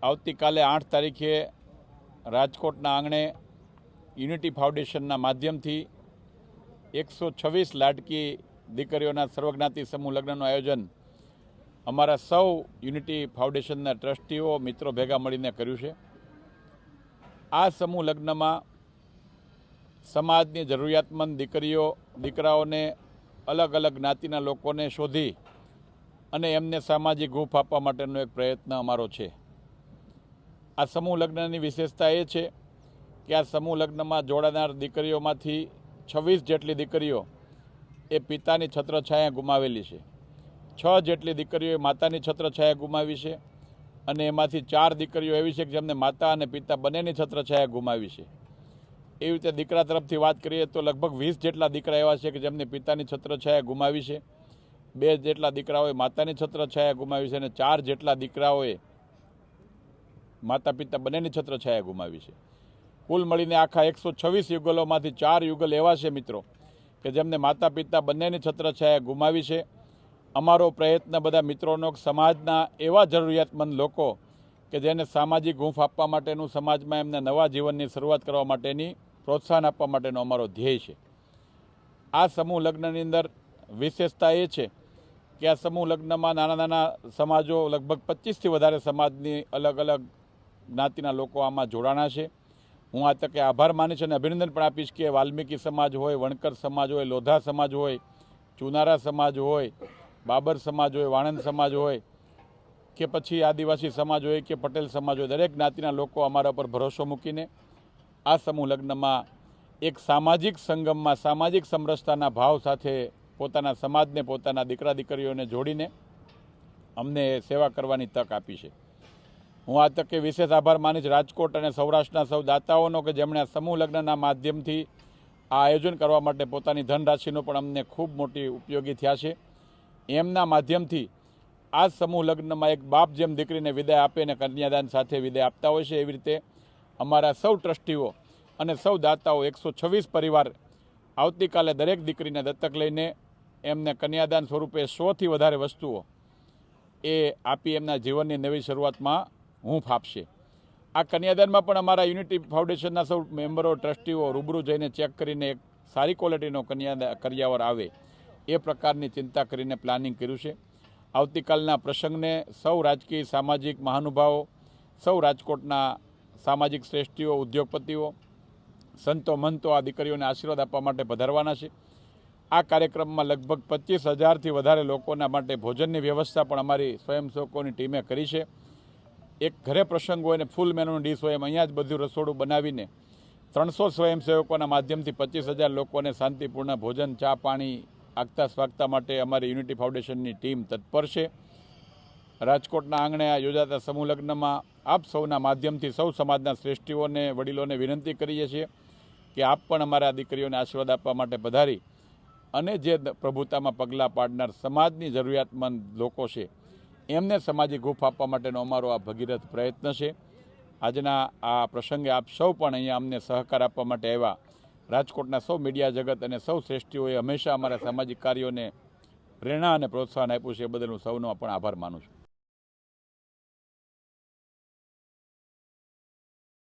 આવતીકાલે 8 તારીખે રાજકોટના આંગણે યુનિટી ફાઉન્ડેશનના માધ્યમથી 126 લાડકી દીકરીઓના સર્વજ્ઞાતિ સમૂહ લગ્નનું આયોજન અમારા સૌ યુનિટી ફાઉન્ડેશનના ટ્રસ્ટીઓ મિત્રો ભેગા મળીને કર્યું છે। આ સમૂહ લગ્નમાં સમાજની જરૂરિયાતમંદ દીકરાઓને અલગ અલગ જ્ઞાતિના લોકોને શોધી અને એમને સામાજિક હૂંફ આપવા માટેનો એક પ્રયત્ન અમારો છે। આ સમૂહ લગ્નની વિશેષતા એ છે કે આ સમૂહ લગ્નમાં જોડાનાર દીકરીઓમાંથી 26 જેટલી દીકરીઓ એ પિતાની છત્રછાયા ગુમાવેલી છે, 6 જેટલી દીકરીઓએ માતાની છત્રછાયા ગુમાવી છે અને એમાંથી 4 દીકરીઓ એવી છે કે જેમને માતા અને પિતા બંનેની છત્રછાયા ગુમાવી છે। એવી રીતે દીકરા તરફથી વાત કરીએ તો લગભગ 20 જેટલા દીકરા એવા છે કે જેમને પિતાની છત્રછાયા ગુમાવી છે, 2 જેટલા દીકરાઓએ માતાની છત્રછાયા ગુમાવી છે અને 4 જેટલા દીકરાઓએ માતા પિતા બંનેની છત્રછાયા ગુમાવી છે। કુલ મળીને આખા 126 યુગલોમાંથી 4 યુગલ એવા છે મિત્રો કે જેમને માતા પિતા બંનેની છત્રછાયા ગુમાવી છે। અમારો પ્રયત્ન બધા મિત્રોનો સમાજના એવા જરૂરિયાતમંદ લોકો કે જેને સામાજિક હૂંફ આપવા માટેનું, સમાજમાં એમને નવા જીવનની શરૂઆત કરવા માટેની પ્રોત્સાહન આપવા માટેનો અમારો ધ્યેય છે। આ સમૂહ લગ્નની અંદર વિશેષતા એ છે કે આ સમૂહ લગ્નમાં નાના નાના સમાજો લગભગ 25થી વધારે સમાજની અલગ અલગ જ્ઞાતિના લોકો આમાં જોડાણા છે। હું આ તકે આભાર માનીશ અને અભિનંદન પણ આપીશ કે વાલ્મીકી સમાજ હોય, વણકર સમાજ હોય, લોધા સમાજ હોય, ચુનારા સમાજ હોય, બાબર સમાજ હોય, વાણંદ સમાજ હોય કે પછી આદિવાસી સમાજ હોય કે પટેલ સમાજ હોય, દરેક જ્ઞાતિના લોકો અમારા પર ભરોસો મૂકીને આ સમૂહ લગ્નમાં એક સામાજિક સંગમમાં સામાજિક સમરસતાના ભાવ સાથે પોતાના સમાજને, પોતાના દીકરા દીકરીઓને જોડીને અમને સેવા કરવાની તક આપી છે। હું આ તકે વિશેષ આભાર માનીશ રાજકોટ અને સૌરાષ્ટ્રના સૌ દાતાઓનો કે જેમણે આ સમૂહ લગ્નના માધ્યમથી આ આયોજન કરવા માટે પોતાની ધનરાશિનો પણ અમને ખૂબ મોટી ઉપયોગી થયા છે। એમના માધ્યમથી આ સમૂહ લગ્નમાં એક બાપ જેમ દીકરીને વિદાય આપે અને કન્યાદાન સાથે વિદાય આપતા હોય છે, એવી રીતે અમારા સૌ ટ્રસ્ટીઓ અને સૌ દાતાઓ 126 પરિવાર આવતીકાલે દરેક દીકરીને દત્તક લઈને એમને કન્યાદાન સ્વરૂપે 100થી વધારે વસ્તુઓ એ આપી એમના જીવનની નવી શરૂઆતમાં હૂંફ આપશે। આ કન્યાદાનમાં પણ અમારા યુનિટી ફાઉન્ડેશનના સૌ મેમ્બરો, ટ્રસ્ટીઓ રૂબરૂ જઈને ચેક કરીને એક સારી ક્વોલિટીનો કરિયાવર આવે એ પ્રકારની ચિંતા કરીને પ્લાનિંગ કર્યું છે। આવતીકાલના પ્રસંગને સૌ રાજકીય સામાજિક મહાનુભાવો, સૌ રાજકોટના સામાજિક શ્રેષ્ઠીઓ, ઉદ્યોગપતિઓ, સંતો મંતો આ દીકરીઓને આશીર્વાદ આપવા માટે પધારવાના છે। આ કાર્યક્રમમાં લગભગ 25,000થી વધારે લોકોના માટે ભોજનની વ્યવસ્થા પણ અમારી સ્વયંસેવકોની ટીમે કરી છે। એક ઘરે પ્રસંગ હોય ને ફૂલ મેનુની ડીશ હોય એમ અહીંયા જ બધું રસોડું બનાવીને 300 સ્વયંસેવકોના માધ્યમથી 25,000 લોકોને શાંતિપૂર્ણ ભોજન, ચા, પાણી આગતા સ્વાગતા માટે અમારી યુનિટી ફાઉન્ડેશનની ટીમ તત્પર છે। રાજકોટના આંગણે આ યોજાતા સમૂહ લગ્નમાં આપ સૌના માધ્યમથી સૌ સમાજના શ્રેષ્ઠીઓને, વડીલોને વિનંતી કરીએ છીએ કે આપ પણ અમારા દીકરીઓને આશીર્વાદ આપવા માટે પધારી અને જે પ્રભુતામાં પગલાં પાડનાર સમાજની જરૂરિયાતમંદ લોકો છે એમને સામાજિક હૂંફ આપવા માટેનો અમારો આ ભગીરથ પ્રયત્ન છે। આજના આ પ્રસંગે આપ સૌ પણ અહીંયા અમને સહકાર આપવા માટે આવ્યા। રાજકોટના સૌ મીડિયા જગત અને સૌ શ્રેષ્ઠીઓએ હંમેશા અમારા સામાજિક કાર્યોને પ્રેરણા અને પ્રોત્સાહન આપ્યું છે, એ બદલ હું સૌનો પણ આભાર માનું છું।